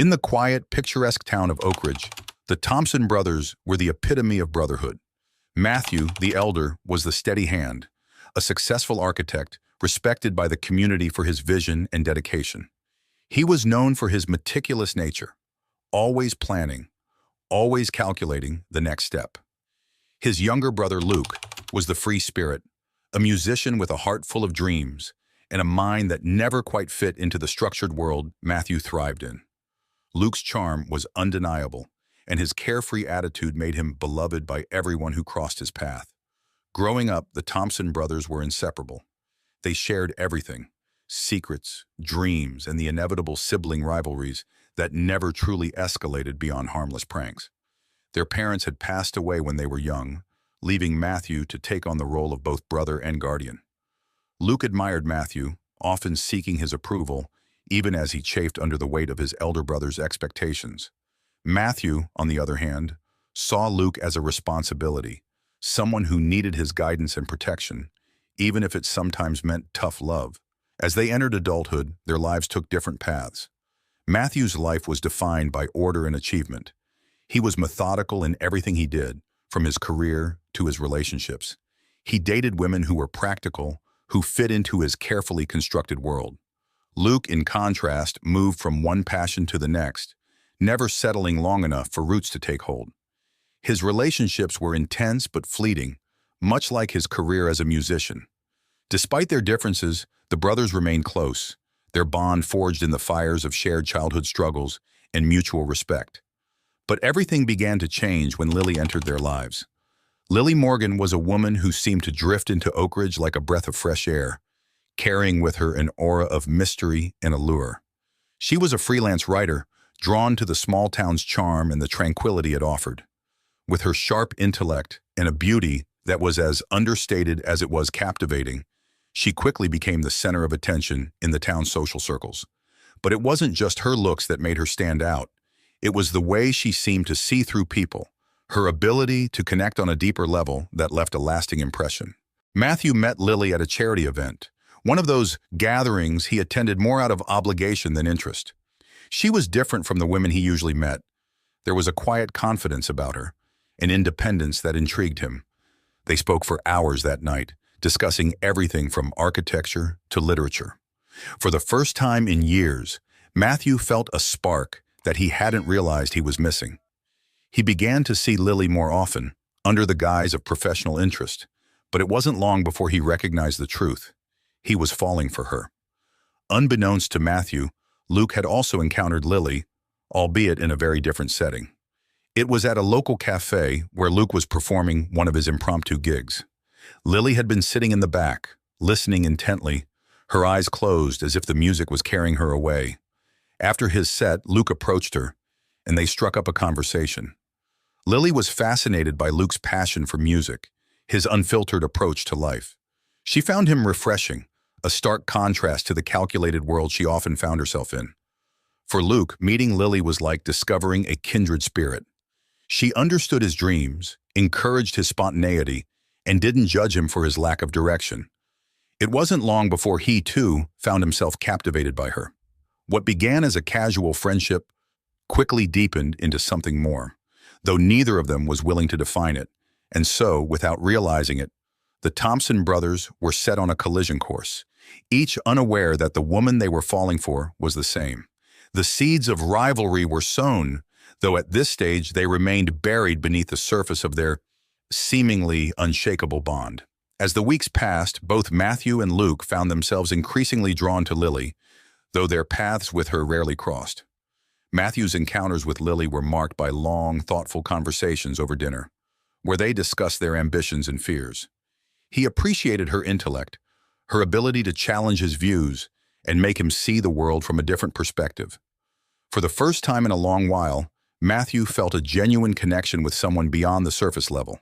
In the quiet, picturesque town of Oak Ridge, the Thompson brothers were the epitome of brotherhood. Matthew, the elder, was the steady hand, a successful architect, respected by the community for his vision and dedication. He was known for his meticulous nature, always planning, always calculating the next step. His younger brother Luke was the free spirit, a musician with a heart full of dreams and a mind that never quite fit into the structured world Matthew thrived in. Luke's charm was undeniable, and his carefree attitude made him beloved by everyone who crossed his path. Growing up, the Thompson brothers were inseparable. They shared everything: secrets, dreams, and the inevitable sibling rivalries that never truly escalated beyond harmless pranks. Their parents had passed away when they were young, leaving Matthew to take on the role of both brother and guardian. Luke admired Matthew, often seeking his approval, even as he chafed under the weight of his elder brother's expectations. Matthew, on the other hand, saw Luke as a responsibility, someone who needed his guidance and protection, even if it sometimes meant tough love. As they entered adulthood, their lives took different paths. Matthew's life was defined by order and achievement. He was methodical in everything he did, from his career to his relationships. He dated women who were practical, who fit into his carefully constructed world. Luke, in contrast, moved from one passion to the next, never settling long enough for roots to take hold. His relationships were intense but fleeting, much like his career as a musician. Despite their differences, the brothers remained close, their bond forged in the fires of shared childhood struggles and mutual respect. But everything began to change when Lily entered their lives. Lily Morgan was a woman who seemed to drift into Oak Ridge like a breath of fresh air, carrying with her an aura of mystery and allure. She was a freelance writer, drawn to the small town's charm and the tranquility it offered. With her sharp intellect and a beauty that was as understated as it was captivating, she quickly became the center of attention in the town's social circles. But it wasn't just her looks that made her stand out. It was the way she seemed to see through people, her ability to connect on a deeper level that left a lasting impression. Matthew met Lily at a charity event, one of those gatherings he attended more out of obligation than interest. She was different from the women he usually met. There was a quiet confidence about her, an independence that intrigued him. They spoke for hours that night, discussing everything from architecture to literature. For the first time in years, Matthew felt a spark that he hadn't realized he was missing. He began to see Lily more often, under the guise of professional interest, but it wasn't long before he recognized the truth. He was falling for her. Unbeknownst to Matthew, Luke had also encountered Lily, albeit in a very different setting. It was at a local cafe where Luke was performing one of his impromptu gigs. Lily had been sitting in the back, listening intently, her eyes closed as if the music was carrying her away. After his set, Luke approached her, and they struck up a conversation. Lily was fascinated by Luke's passion for music, his unfiltered approach to life. She found him refreshing, a stark contrast to the calculated world she often found herself in. For Luke, meeting Lily was like discovering a kindred spirit. She understood his dreams, encouraged his spontaneity, and didn't judge him for his lack of direction. It wasn't long before he, too, found himself captivated by her. What began as a casual friendship quickly deepened into something more, though neither of them was willing to define it. And so, without realizing it, the Thompson brothers were set on a collision course, each unaware that the woman they were falling for was the same. The seeds of rivalry were sown, though at this stage they remained buried beneath the surface of their seemingly unshakable bond. As the weeks passed, both Matthew and Luke found themselves increasingly drawn to Lily, though their paths with her rarely crossed. Matthew's encounters with Lily were marked by long, thoughtful conversations over dinner, where they discussed their ambitions and fears. He appreciated her intellect, her ability to challenge his views and make him see the world from a different perspective. For the first time in a long while, Matthew felt a genuine connection with someone beyond the surface level.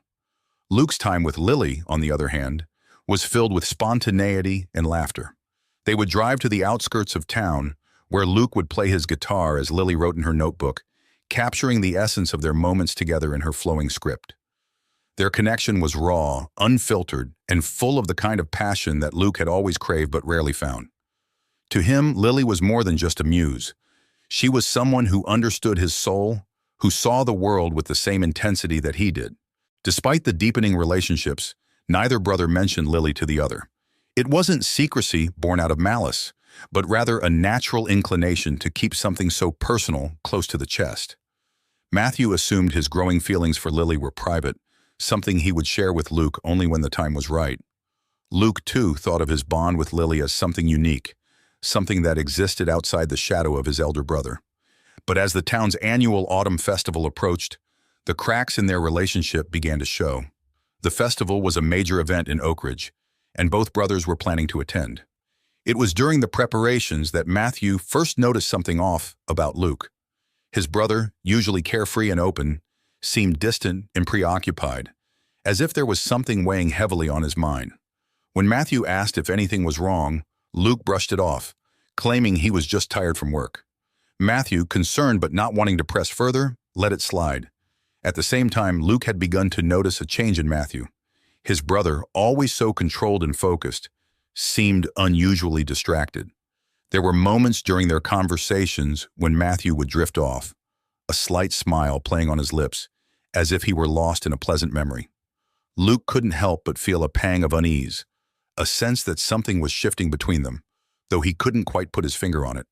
Luke's time with Lily, on the other hand, was filled with spontaneity and laughter. They would drive to the outskirts of town, where Luke would play his guitar as Lily wrote in her notebook, capturing the essence of their moments together in her flowing script. Their connection was raw, unfiltered, and full of the kind of passion that Luke had always craved but rarely found. To him, Lily was more than just a muse. She was someone who understood his soul, who saw the world with the same intensity that he did. Despite the deepening relationships, neither brother mentioned Lily to the other. It wasn't secrecy born out of malice, but rather a natural inclination to keep something so personal close to the chest. Matthew assumed his growing feelings for Lily were private, something he would share with Luke only when the time was right. Luke, too, thought of his bond with Lily as something unique, something that existed outside the shadow of his elder brother. But as the town's annual autumn festival approached, the cracks in their relationship began to show. The festival was a major event in Oak Ridge, and both brothers were planning to attend. It was during the preparations that Matthew first noticed something off about Luke. His brother, usually carefree and open, seemed distant and preoccupied, as if there was something weighing heavily on his mind. When Matthew asked if anything was wrong, Luke brushed it off, claiming he was just tired from work. Matthew, concerned but not wanting to press further, let it slide. At the same time, Luke had begun to notice a change in Matthew. His brother, always so controlled and focused, seemed unusually distracted. There were moments during their conversations when Matthew would drift off, a slight smile playing on his lips, as if he were lost in a pleasant memory. Luke couldn't help but feel a pang of unease, a sense that something was shifting between them, though he couldn't quite put his finger on it.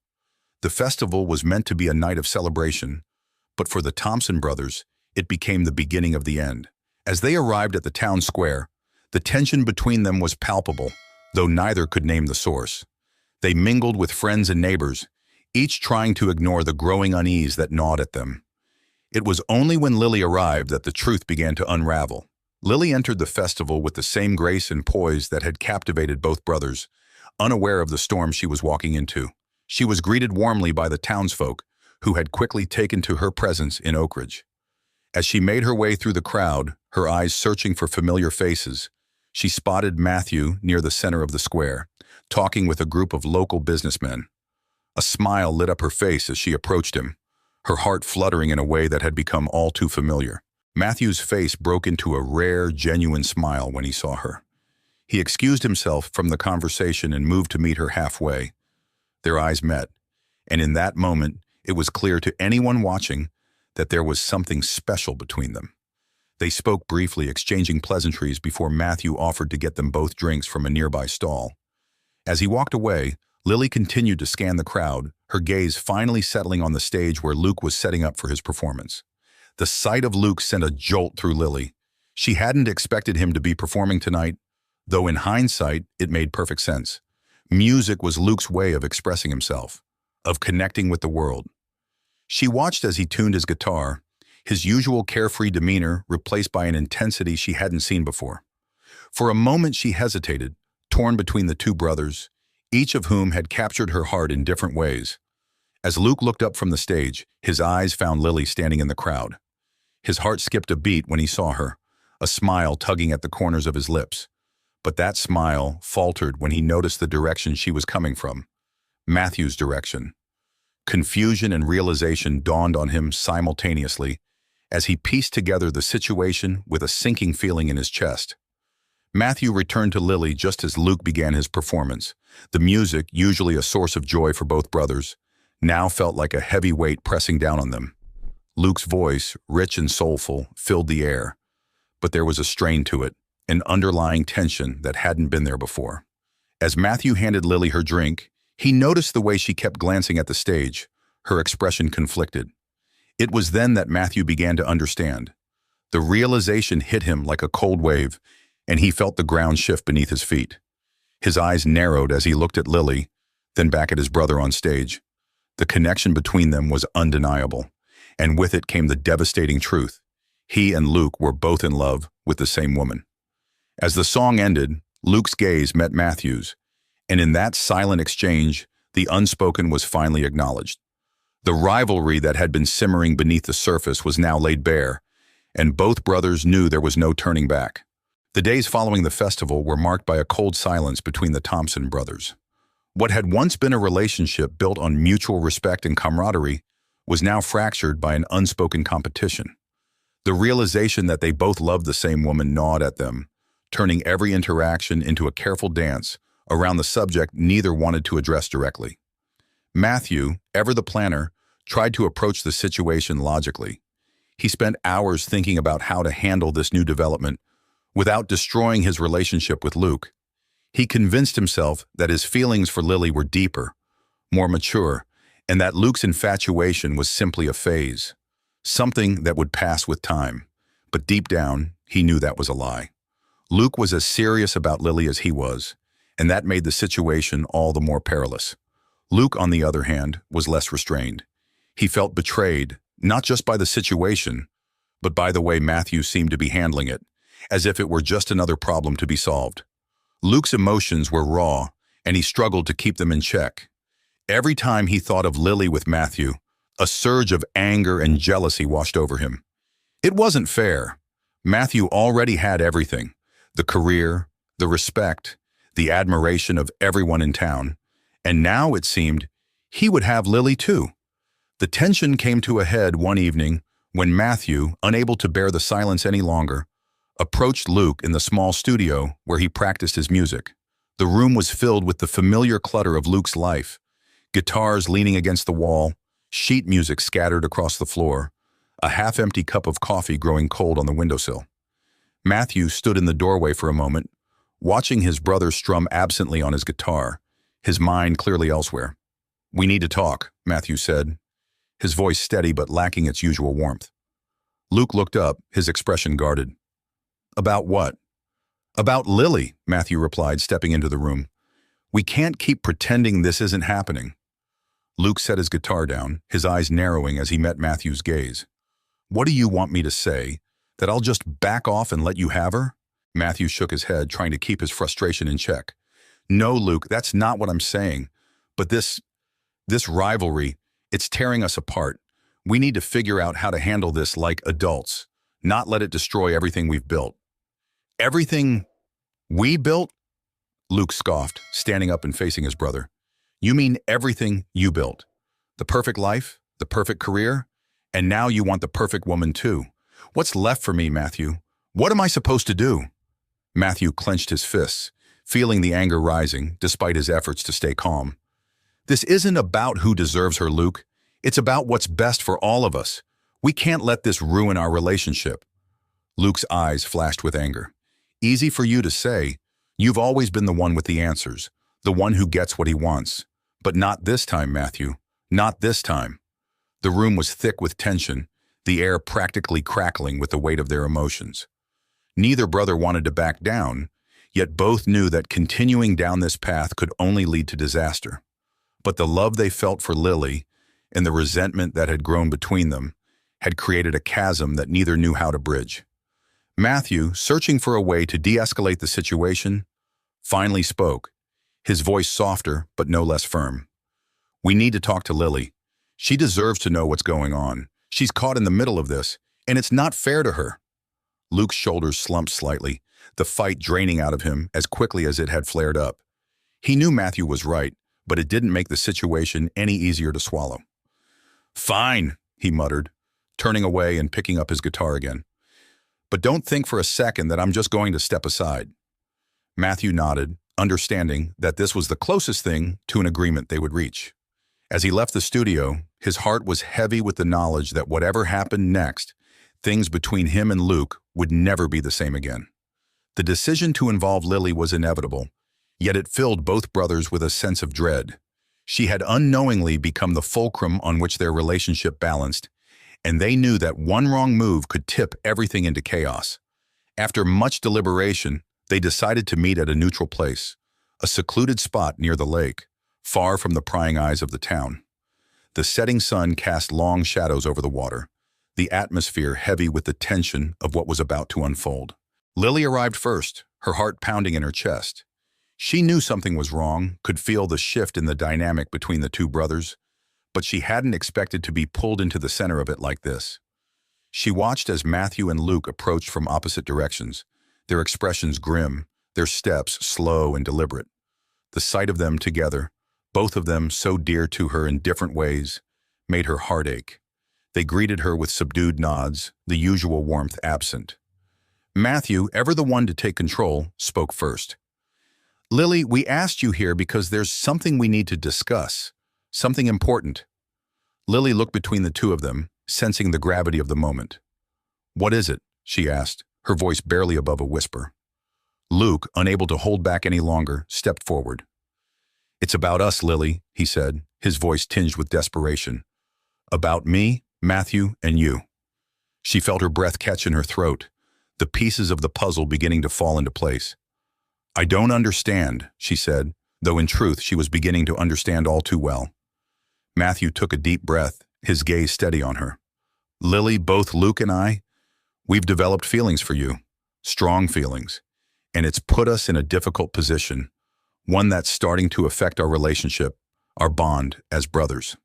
The festival was meant to be a night of celebration, but for the Thompson brothers, it became the beginning of the end. As they arrived at the town square, the tension between them was palpable, though neither could name the source. They mingled with friends and neighbors, each trying to ignore the growing unease that gnawed at them. It was only when Lily arrived that the truth began to unravel. Lily entered the festival with the same grace and poise that had captivated both brothers, unaware of the storm she was walking into. She was greeted warmly by the townsfolk, who had quickly taken to her presence in Oak Ridge. As she made her way through the crowd, her eyes searching for familiar faces, she spotted Matthew near the center of the square, talking with a group of local businessmen. A smile lit up her face as she approached him, her heart fluttering in a way that had become all too familiar. Matthew's face broke into a rare, genuine smile when he saw her. He excused himself from the conversation and moved to meet her halfway. Their eyes met, and in that moment, it was clear to anyone watching that there was something special between them. They spoke briefly, exchanging pleasantries before Matthew offered to get them both drinks from a nearby stall. As he walked away, Lily continued to scan the crowd, her gaze finally settling on the stage where Luke was setting up for his performance. The sight of Luke sent a jolt through Lily. She hadn't expected him to be performing tonight, though in hindsight, it made perfect sense. Music was Luke's way of expressing himself, of connecting with the world. She watched as he tuned his guitar, his usual carefree demeanor replaced by an intensity she hadn't seen before. For a moment she hesitated, torn between the two brothers, each of whom had captured her heart in different ways. As Luke looked up from the stage, his eyes found Lily standing in the crowd. His heart skipped a beat when he saw her, a smile tugging at the corners of his lips. But that smile faltered when he noticed the direction she was coming from, Matthew's direction. Confusion and realization dawned on him simultaneously as he pieced together the situation with a sinking feeling in his chest. Matthew returned to Lily just as Luke began his performance. The music, usually a source of joy for both brothers, now felt like a heavy weight pressing down on them. Luke's voice, rich and soulful, filled the air, but there was a strain to it, an underlying tension that hadn't been there before. As Matthew handed Lily her drink, he noticed the way she kept glancing at the stage, her expression conflicted. It was then that Matthew began to understand. The realization hit him like a cold wave, and he felt the ground shift beneath his feet. His eyes narrowed as he looked at Lily, then back at his brother on stage. The connection between them was undeniable, and with it came the devastating truth. He and Luke were both in love with the same woman. As the song ended, Luke's gaze met Matthew's, and in that silent exchange, the unspoken was finally acknowledged. The rivalry that had been simmering beneath the surface was now laid bare, and both brothers knew there was no turning back. The days following the festival were marked by a cold silence between the Thompson brothers. What had once been a relationship built on mutual respect and camaraderie was now fractured by an unspoken competition. The realization that they both loved the same woman gnawed at them, turning every interaction into a careful dance around the subject neither wanted to address directly. Matthew, ever the planner, tried to approach the situation logically. He spent hours thinking about how to handle this new development without destroying his relationship with Luke. He convinced himself that his feelings for Lily were deeper, more mature, and that Luke's infatuation was simply a phase, something that would pass with time. But deep down, he knew that was a lie. Luke was as serious about Lily as he was, and that made the situation all the more perilous. Luke, on the other hand, was less restrained. He felt betrayed, not just by the situation, but by the way Matthew seemed to be handling it, as if it were just another problem to be solved. Luke's emotions were raw, and he struggled to keep them in check. Every time he thought of Lily with Matthew, a surge of anger and jealousy washed over him. It wasn't fair. Matthew already had everything: the career, the respect, the admiration of everyone in town, and now it seemed he would have Lily too. The tension came to a head one evening when Matthew, unable to bear the silence any longer, approached Luke in the small studio where he practiced his music. The room was filled with the familiar clutter of Luke's life: guitars leaning against the wall, sheet music scattered across the floor, a half-empty cup of coffee growing cold on the windowsill. Matthew stood in the doorway for a moment, watching his brother strum absently on his guitar, his mind clearly elsewhere. "We need to talk," Matthew said, his voice steady but lacking its usual warmth. Luke looked up, his expression guarded. "About what?" "About Lily," Matthew replied, stepping into the room. "We can't keep pretending this isn't happening." Luke set his guitar down, his eyes narrowing as he met Matthew's gaze. "What do you want me to say? That I'll just back off and let you have her?" Matthew shook his head, trying to keep his frustration in check. "No, Luke, that's not what I'm saying. But this rivalry, it's tearing us apart. We need to figure out how to handle this like adults, not let it destroy everything we've built." "Everything we built?" Luke scoffed, standing up and facing his brother. "You mean everything you built? The perfect life, the perfect career, and now you want the perfect woman too. What's left for me, Matthew? What am I supposed to do?" Matthew clenched his fists, feeling the anger rising despite his efforts to stay calm. "This isn't about who deserves her, Luke. It's about what's best for all of us. We can't let this ruin our relationship." Luke's eyes flashed with anger. "Easy for you to say. You've always been the one with the answers, the one who gets what he wants. But not this time, Matthew. Not this time." The room was thick with tension, the air practically crackling with the weight of their emotions. Neither brother wanted to back down, yet both knew that continuing down this path could only lead to disaster. But the love they felt for Lily and the resentment that had grown between them had created a chasm that neither knew how to bridge. Matthew, searching for a way to de-escalate the situation, finally spoke, his voice softer but no less firm. "We need to talk to Lily. She deserves to know what's going on. She's caught in the middle of this, and it's not fair to her." Luke's shoulders slumped slightly, the fight draining out of him as quickly as it had flared up. He knew Matthew was right, but it didn't make the situation any easier to swallow. "Fine," he muttered, turning away and picking up his guitar again. "But don't think for a second that I'm just going to step aside." Matthew nodded, understanding that this was the closest thing to an agreement they would reach. As he left the studio, his heart was heavy with the knowledge that whatever happened next, things between him and Luke would never be the same again. The decision to involve Lily was inevitable, yet it filled both brothers with a sense of dread. She had unknowingly become the fulcrum on which their relationship balanced, and they knew that one wrong move could tip everything into chaos. After much deliberation, they decided to meet at a neutral place, a secluded spot near the lake, far from the prying eyes of the town. The setting sun cast long shadows over the water, the atmosphere heavy with the tension of what was about to unfold. Lily arrived first, her heart pounding in her chest. She knew something was wrong, could feel the shift in the dynamic between the two brothers, but she hadn't expected to be pulled into the center of it like this. She watched as Matthew and Luke approached from opposite directions, their expressions grim, their steps slow and deliberate. The sight of them together, both of them so dear to her in different ways, made her heart ache. They greeted her with subdued nods, the usual warmth absent. Matthew, ever the one to take control, spoke first. "Lily, we asked you here because there's something we need to discuss, something important." Lily looked between the two of them, sensing the gravity of the moment. "What is it?" she asked, her voice barely above a whisper. Luke, unable to hold back any longer, stepped forward. "It's about us, Lily," he said, his voice tinged with desperation. "About me, Matthew, and you." She felt her breath catch in her throat, the pieces of the puzzle beginning to fall into place. "I don't understand," she said, though in truth she was beginning to understand all too well. Matthew took a deep breath, his gaze steady on her. "Lily, both Luke and I, we've developed feelings for you, strong feelings, and it's put us in a difficult position, one that's starting to affect our relationship, our bond as brothers."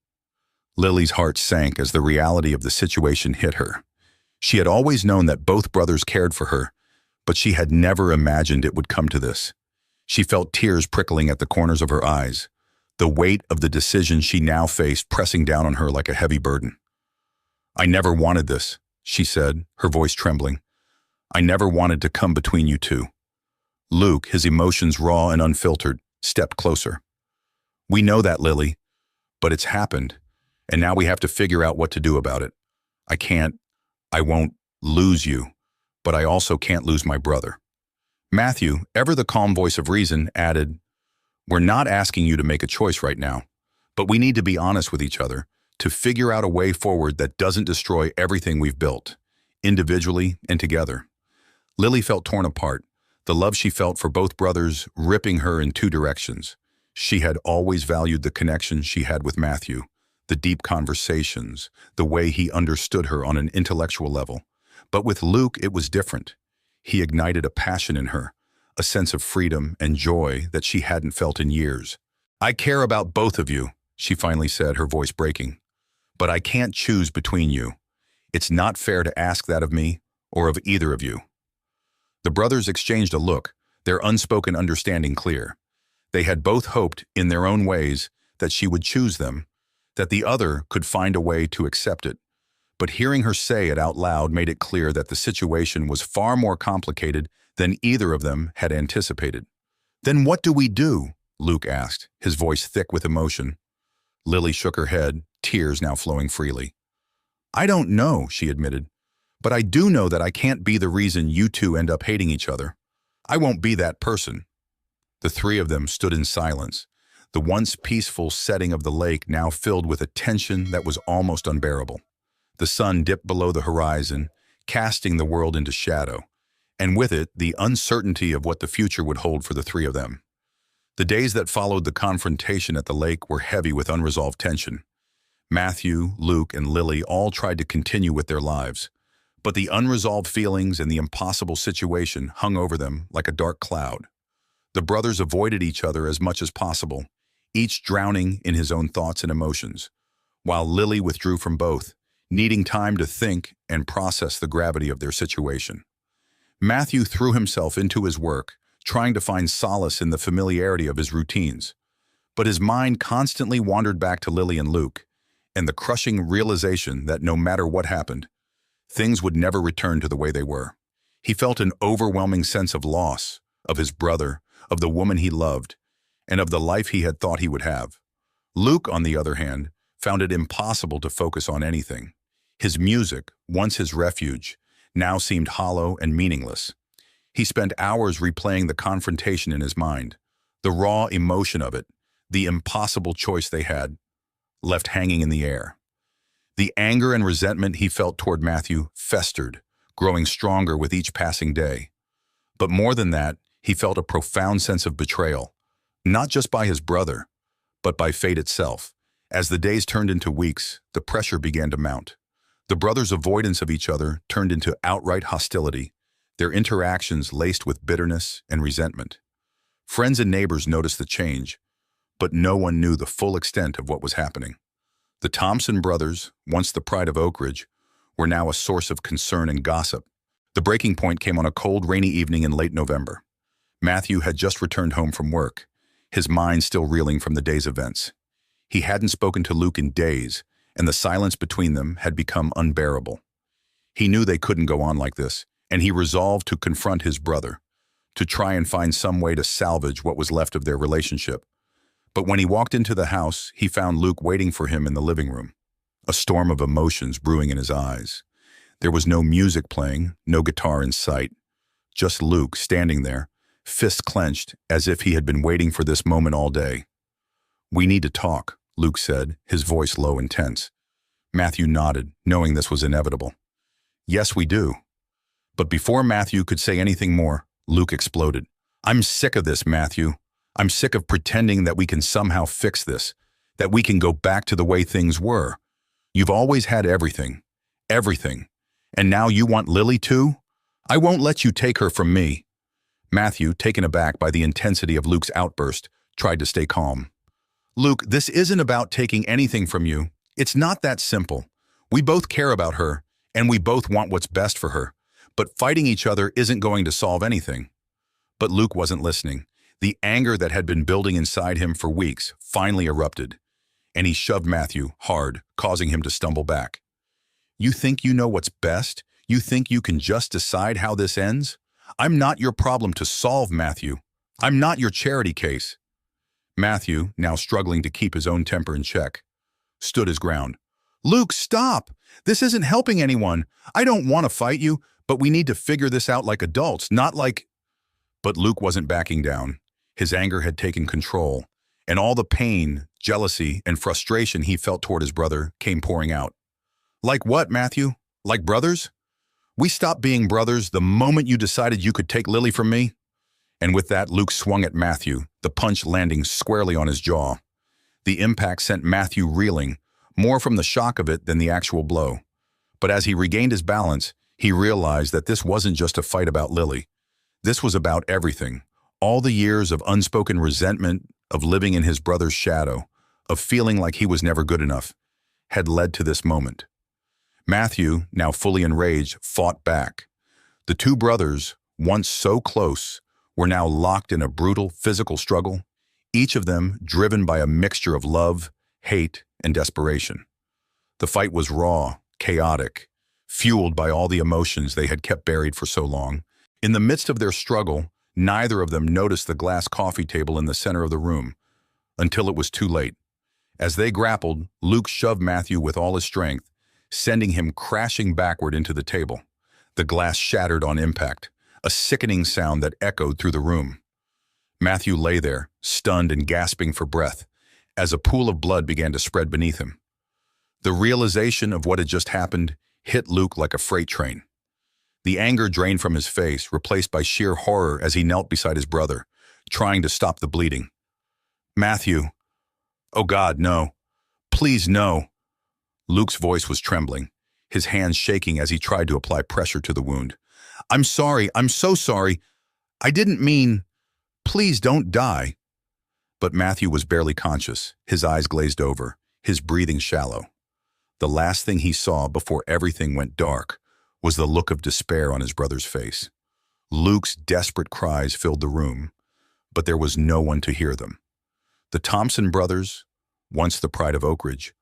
Lily's heart sank as the reality of the situation hit her. She had always known that both brothers cared for her, but she had never imagined it would come to this. She felt tears prickling at the corners of her eyes, the weight of the decision she now faced pressing down on her like a heavy burden. "I never wanted this," she said, her voice trembling. "I never wanted to come between you two." Luke, his emotions raw and unfiltered, stepped closer. "We know that, Lily, but it's happened, and now we have to figure out what to do about it. I won't lose you, but I also can't lose my brother." Matthew, ever the calm voice of reason, added, "We're not asking you to make a choice right now, but we need to be honest with each other to figure out a way forward that doesn't destroy everything we've built, individually and together." Lily felt torn apart, the love she felt for both brothers ripping her in two directions. She had always valued the connection she had with Matthew, the deep conversations, the way he understood her on an intellectual level. But with Luke, it was different. He ignited a passion in her, a sense of freedom and joy that she hadn't felt in years. "I care about both of you," she finally said, her voice breaking. "But I can't choose between you. It's not fair to ask that of me or of either of you." The brothers exchanged a look, their unspoken understanding clear. They had both hoped, in their own ways, that she would choose them, that the other could find a way to accept it. But hearing her say it out loud made it clear that the situation was far more complicated than either of them had anticipated. "Then what do we do?" Luke asked, his voice thick with emotion. Lily shook her head, tears now flowing freely. "I don't know," she admitted, "but I do know that I can't be the reason you two end up hating each other. I won't be that person." The three of them stood in silence, the once peaceful setting of the lake now filled with a tension that was almost unbearable. The sun dipped below the horizon, casting the world into shadow, and with it the uncertainty of what the future would hold for the three of them. The days that followed the confrontation at the lake were heavy with unresolved tension. Matthew, Luke, and Lily all tried to continue with their lives, but the unresolved feelings and the impossible situation hung over them like a dark cloud. The brothers avoided each other as much as possible, each drowning in his own thoughts and emotions, while Lily withdrew from both, needing time to think and process the gravity of their situation. Matthew threw himself into his work, trying to find solace in the familiarity of his routines. But his mind constantly wandered back to Lily and Luke, and the crushing realization that no matter what happened, things would never return to the way they were. He felt an overwhelming sense of loss, of his brother, of the woman he loved, and of the life he had thought he would have. Luke, on the other hand, found it impossible to focus on anything. His music, once his refuge, now seemed hollow and meaningless. He spent hours replaying the confrontation in his mind, the raw emotion of it, the impossible choice they had, left hanging in the air. The anger and resentment he felt toward Matthew festered, growing stronger with each passing day. But more than that, he felt a profound sense of betrayal, not just by his brother, but by fate itself. As the days turned into weeks, the pressure began to mount. The brothers' avoidance of each other turned into outright hostility, their interactions laced with bitterness and resentment. Friends and neighbors noticed the change, but no one knew the full extent of what was happening. The Thompson brothers, once the pride of Oak Ridge, were now a source of concern and gossip. The breaking point came on a cold, rainy evening in late November. Matthew had just returned home from work, his mind still reeling from the day's events. He hadn't spoken to Luke in days, and the silence between them had become unbearable. He knew they couldn't go on like this, and he resolved to confront his brother, to try and find some way to salvage what was left of their relationship. But when he walked into the house, he found Luke waiting for him in the living room. a storm of emotions brewing in his eyes. There was no music playing, no guitar in sight, just Luke standing there, fists clenched as if he had been waiting for this moment all day. "We need to talk," Luke said, his voice low and tense. Matthew nodded, knowing this was inevitable. "Yes, we do." But before Matthew could say anything more, Luke exploded. "I'm sick of this, Matthew. I'm sick of pretending that we can somehow fix this, that we can go back to the way things were. You've always had everything. Everything. And now you want Lily too? I won't let you take her from me." Matthew, taken aback by the intensity of Luke's outburst, tried to stay calm. "Luke, this isn't about taking anything from you. It's not that simple. We both care about her, and we both want what's best for her. But fighting each other isn't going to solve anything." But Luke wasn't listening. The anger that had been building inside him for weeks finally erupted, and he shoved Matthew hard, causing him to stumble back. "You think you know what's best? You think you can just decide how this ends? I'm not your problem to solve, Matthew. I'm not your charity case." Matthew, now struggling to keep his own temper in check, stood his ground. "Luke, stop! This isn't helping anyone. I don't want to fight you, but we need to figure this out like adults, not like—" But Luke wasn't backing down. His anger had taken control, and all the pain, jealousy, and frustration he felt toward his brother came pouring out. "Like what, Matthew? Like brothers? We stopped being brothers the moment you decided you could take Lily from me?" And with that, Luke swung at Matthew, the punch landing squarely on his jaw. The impact sent Matthew reeling, more from the shock of it than the actual blow. But as he regained his balance, he realized that this wasn't just a fight about Lily. This was about everything. All the years of unspoken resentment, of living in his brother's shadow, of feeling like he was never good enough, had led to this moment. Matthew, now fully enraged, fought back. The two brothers, once so close, were now locked in a brutal physical struggle, each of them driven by a mixture of love, hate, and desperation. The fight was raw, chaotic, fueled by all the emotions they had kept buried for so long. In the midst of their struggle, neither of them noticed the glass coffee table in the center of the room, until it was too late. As they grappled, Luke shoved Matthew with all his strength, sending him crashing backward into the table. The glass shattered on impact, a sickening sound that echoed through the room. Matthew lay there, stunned and gasping for breath, as a pool of blood began to spread beneath him. The realization of what had just happened hit Luke like a freight train. The anger drained from his face, replaced by sheer horror as he knelt beside his brother, trying to stop the bleeding. "Matthew, oh God, no. Please, no." Luke's voice was trembling, his hands shaking as he tried to apply pressure to the wound. "I'm sorry, I'm so sorry. I didn't mean. Please don't die." But Matthew was barely conscious, his eyes glazed over, his breathing shallow. The last thing he saw before everything went dark was the look of despair on his brother's face. Luke's desperate cries filled the room, but there was no one to hear them. The Thompson brothers, once the pride of Oak Ridge,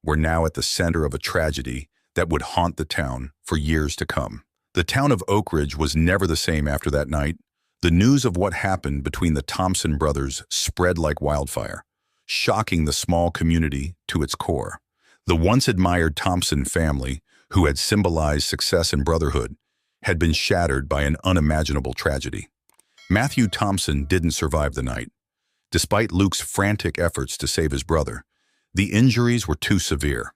were now at the center of a tragedy that would haunt the town for years to come. The town of Oak Ridge was never the same after that night. The news of what happened between the Thompson brothers spread like wildfire, shocking the small community to its core. The once admired Thompson family, who had symbolized success and brotherhood, had been shattered by an unimaginable tragedy. Matthew Thompson didn't survive the night. Despite Luke's frantic efforts to save his brother, the injuries were too severe.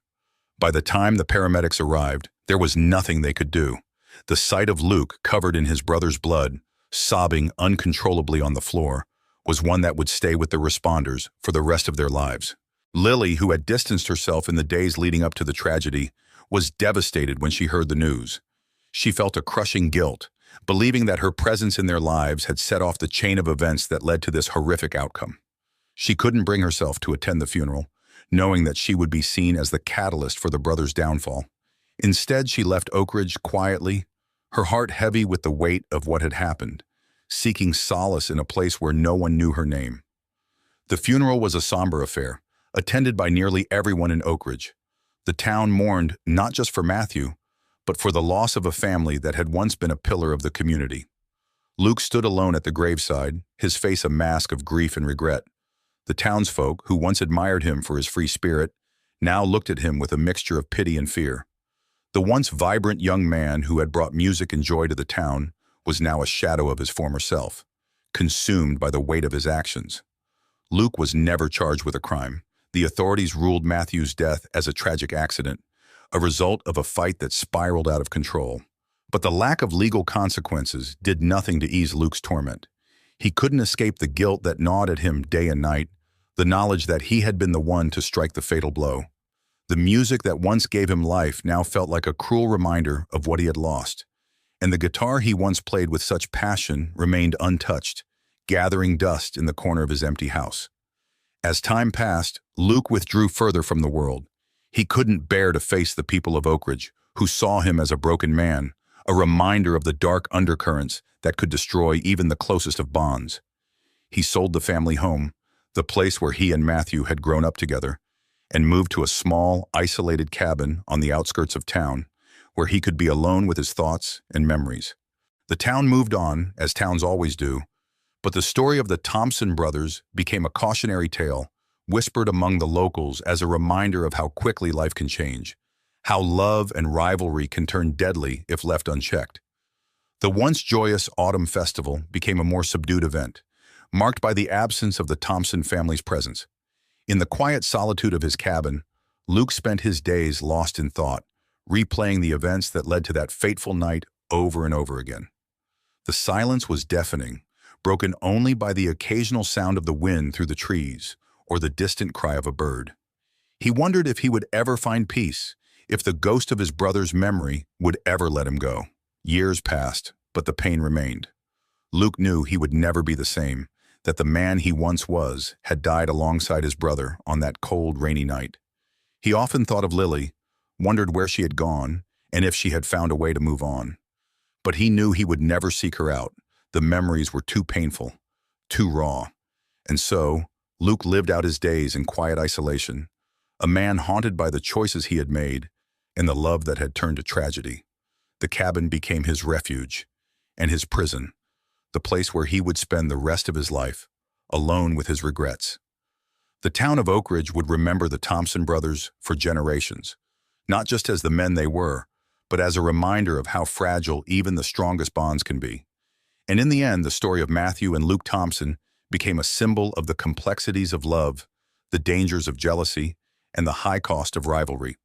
By the time the paramedics arrived, there was nothing they could do. The sight of Luke covered in his brother's blood, sobbing uncontrollably on the floor, was one that would stay with the responders for the rest of their lives. Lily, who had distanced herself in the days leading up to the tragedy, was devastated when she heard the news. She felt a crushing guilt, believing that her presence in their lives had set off the chain of events that led to this horrific outcome. She couldn't bring herself to attend the funeral, knowing that she would be seen as the catalyst for the brothers' downfall. Instead, she left Oak Ridge quietly, her heart heavy with the weight of what had happened, seeking solace in a place where no one knew her name. The funeral was a somber affair, attended by nearly everyone in Oak Ridge. The town mourned not just for Matthew, but for the loss of a family that had once been a pillar of the community. Luke stood alone at the graveside, his face a mask of grief and regret. The townsfolk, who once admired him for his free spirit, now looked at him with a mixture of pity and fear. The once vibrant young man who had brought music and joy to the town was now a shadow of his former self, consumed by the weight of his actions. Luke was never charged with a crime. The authorities ruled Matthew's death as a tragic accident, a result of a fight that spiraled out of control. But the lack of legal consequences did nothing to ease Luke's torment. He couldn't escape the guilt that gnawed at him day and night, the knowledge that he had been the one to strike the fatal blow. The music that once gave him life now felt like a cruel reminder of what he had lost, and the guitar he once played with such passion remained untouched, gathering dust in the corner of his empty house. As time passed, Luke withdrew further from the world. He couldn't bear to face the people of Oakridge, who saw him as a broken man, a reminder of the dark undercurrents that could destroy even the closest of bonds. He sold the family home, the place where he and Matthew had grown up together, and moved to a small, isolated cabin on the outskirts of town, where he could be alone with his thoughts and memories. The town moved on, as towns always do, but the story of the Thompson brothers became a cautionary tale, whispered among the locals as a reminder of how quickly life can change, how love and rivalry can turn deadly if left unchecked. The once joyous autumn festival became a more subdued event, marked by the absence of the Thompson family's presence. In the quiet solitude of his cabin, Luke spent his days lost in thought, replaying the events that led to that fateful night over and over again. The silence was deafening, broken only by the occasional sound of the wind through the trees or the distant cry of a bird. He wondered if he would ever find peace, if the ghost of his brother's memory would ever let him go. Years passed, but the pain remained. Luke knew he would never be the same, that the man he once was had died alongside his brother on that cold, rainy night. He often thought of Lily, wondered where she had gone, and if she had found a way to move on. But he knew he would never seek her out. The memories were too painful, too raw. And so, Luke lived out his days in quiet isolation, a man haunted by the choices he had made and the love that had turned to tragedy. The cabin became his refuge and his prison, the place where he would spend the rest of his life, alone with his regrets. The town of Oakridge would remember the Thompson brothers for generations, not just as the men they were, but as a reminder of how fragile even the strongest bonds can be. And in the end, the story of Matthew and Luke Thompson became a symbol of the complexities of love, the dangers of jealousy, and the high cost of rivalry.